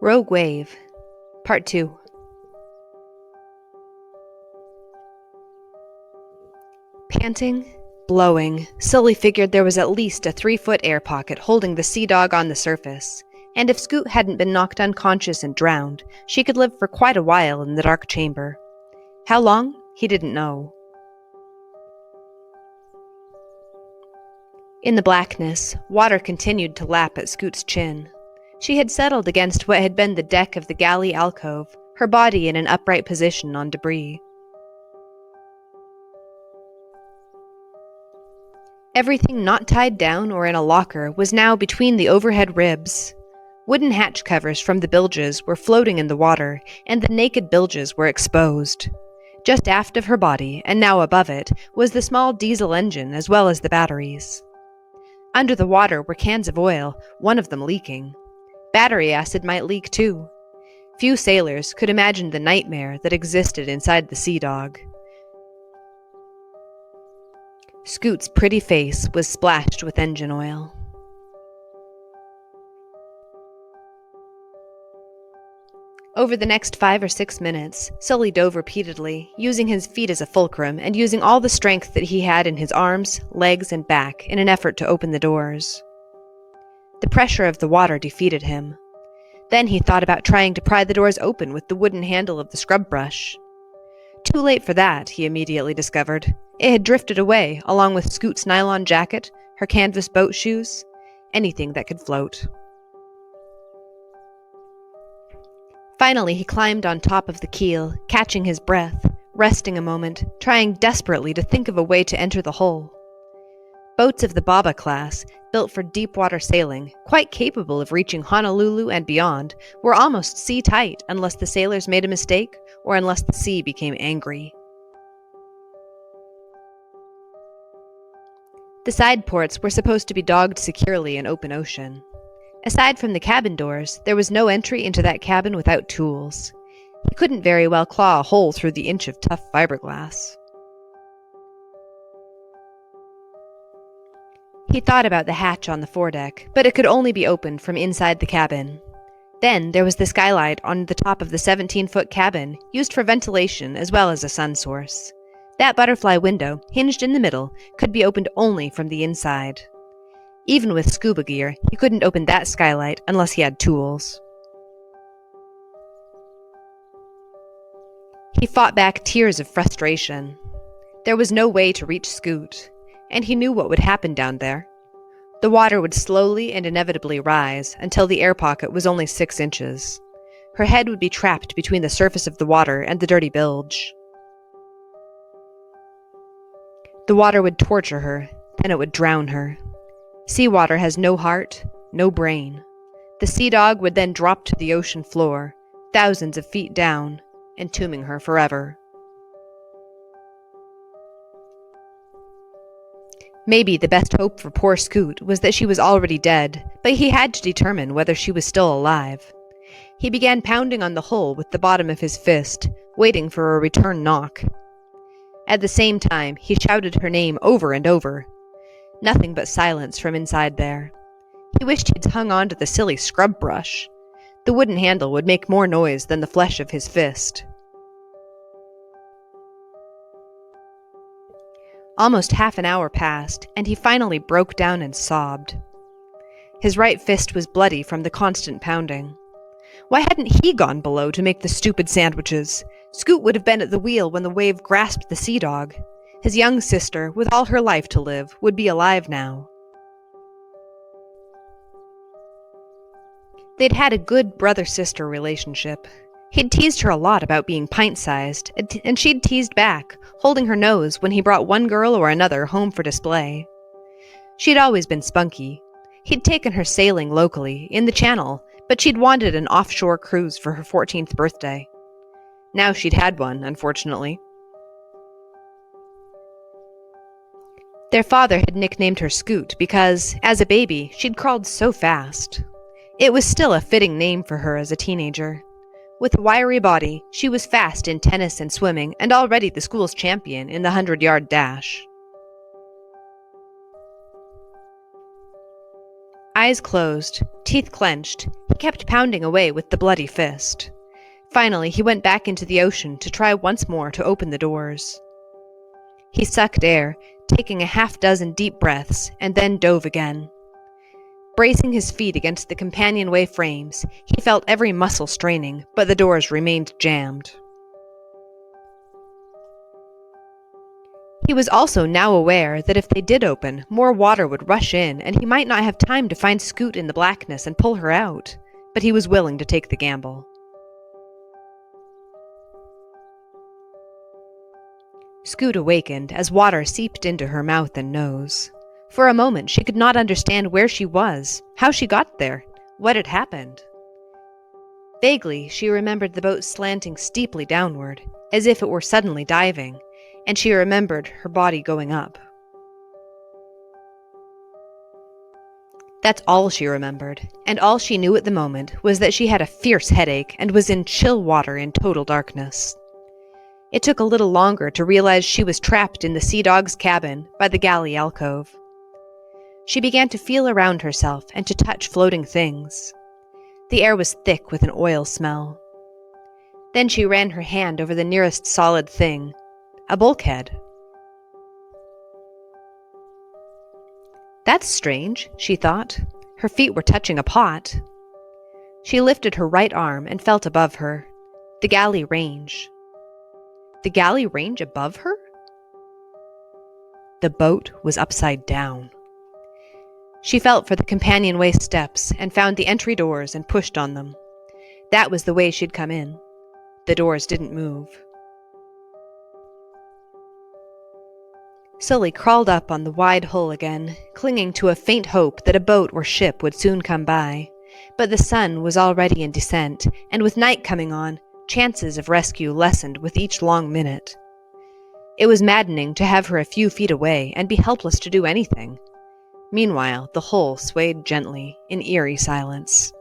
Rogue Wave, Part 2. Panting, blowing, Sully figured there was at least a 3-foot air pocket holding the sea dog on the surface, and if Scoot hadn't been knocked unconscious and drowned, she could live for quite a while in the dark chamber. How long? He didn't know. In the blackness, water continued to lap at Scoot's chin. She had settled against what had been the deck of the galley alcove, her body in an upright position on debris. Everything not tied down or in a locker was now between the overhead ribs. Wooden hatch covers from the bilges were floating in the water, and the naked bilges were exposed. Just aft of her body, and now above it, was the small diesel engine as well as the batteries. Under the water were cans of oil, one of them leaking. Battery acid might leak too. Few sailors could imagine the nightmare that existed inside the Sea Dog. Scoot's pretty face was splashed with engine oil. Over the next 5 or 6 minutes, Sully dove repeatedly, using his feet as a fulcrum and using all the strength that he had in his arms, legs, and back in an effort to open the doors. The pressure of the water defeated him. Then he thought about trying to pry the doors open with the wooden handle of the scrub brush. Too late for that, he immediately discovered. It had drifted away, along with Scoot's nylon jacket, her canvas boat shoes, anything that could float. Finally, he climbed on top of the keel, catching his breath, resting a moment, trying desperately to think of a way to enter the hull. Boats of the Baba class, built for deep-water sailing, quite capable of reaching Honolulu and beyond, were almost sea-tight unless the sailors made a mistake or unless the sea became angry. The side ports were supposed to be dogged securely in open ocean. Aside from the cabin doors, there was no entry into that cabin without tools. He couldn't very well claw a hole through the inch of tough fiberglass. He thought about the hatch on the foredeck, but it could only be opened from inside the cabin. Then there was the skylight on the top of the 17-foot cabin, used for ventilation as well as a sun source. That butterfly window, hinged in the middle, could be opened only from the inside. Even with scuba gear, he couldn't open that skylight unless he had tools. He fought back tears of frustration. There was no way to reach Scoot, and he knew what would happen down there. The water would slowly and inevitably rise until the air pocket was only 6 inches. Her head would be trapped between the surface of the water and the dirty bilge. The water would torture her, then it would drown her. Seawater has no heart, no brain. The Sea Dog would then drop to the ocean floor, thousands of feet down, entombing her forever. Maybe the best hope for poor Scoot was that she was already dead, but he had to determine whether she was still alive. He began pounding on the hull with the bottom of his fist, waiting for a return knock. At the same time, he shouted her name over and over. Nothing but silence from inside there. He wished he'd hung on to the silly scrub brush. The wooden handle would make more noise than the flesh of his fist. Almost half an hour passed, and he finally broke down and sobbed. His right fist was bloody from the constant pounding. Why hadn't he gone below to make the stupid sandwiches? Scoot would have been at the wheel when the wave grasped the Sea Dog. His young sister, with all her life to live, would be alive now. They'd had a good brother-sister relationship. He'd teased her a lot about being pint-sized, and she'd teased back, holding her nose when he brought one girl or another home for display. She'd always been spunky. He'd taken her sailing locally, in the Channel, but she'd wanted an offshore cruise for her 14th birthday. Now she'd had one, unfortunately. Their father had nicknamed her Scoot because, as a baby, she'd crawled so fast. It was still a fitting name for her as a teenager. With a wiry body, she was fast in tennis and swimming and already the school's champion in the 100-yard dash. Eyes closed, teeth clenched, he kept pounding away with the bloody fist. Finally, he went back into the ocean to try once more to open the doors. He sucked air, taking a half-dozen deep breaths, and then dove again. Bracing his feet against the companionway frames, he felt every muscle straining, but the doors remained jammed. He was also now aware that if they did open, more water would rush in, and he might not have time to find Scoot in the blackness and pull her out, but he was willing to take the gamble. Scoot awakened as water seeped into her mouth and nose. For a moment, she could not understand where she was, how she got there, what had happened. Vaguely, she remembered the boat slanting steeply downward, as if it were suddenly diving, and she remembered her body going up. That's all she remembered, and all she knew at the moment was that she had a fierce headache and was in chill water in total darkness. It took a little longer to realize she was trapped in the Sea Dog's cabin by the galley alcove. She began to feel around herself and to touch floating things. The air was thick with an oil smell. Then she ran her hand over the nearest solid thing, a bulkhead. That's strange, she thought. Her feet were touching a pot. She lifted her right arm and felt above her. The galley range. The galley range above her? The boat was upside down. She felt for the companionway steps and found the entry doors and pushed on them. That was the way she'd come in. The doors didn't move. Sully crawled up on the wide hull again, clinging to a faint hope that a boat or ship would soon come by. But the sun was already in descent, and with night coming on, chances of rescue lessened with each long minute. It was maddening to have her a few feet away and be helpless to do anything. Meanwhile, the hull swayed gently, in eerie silence.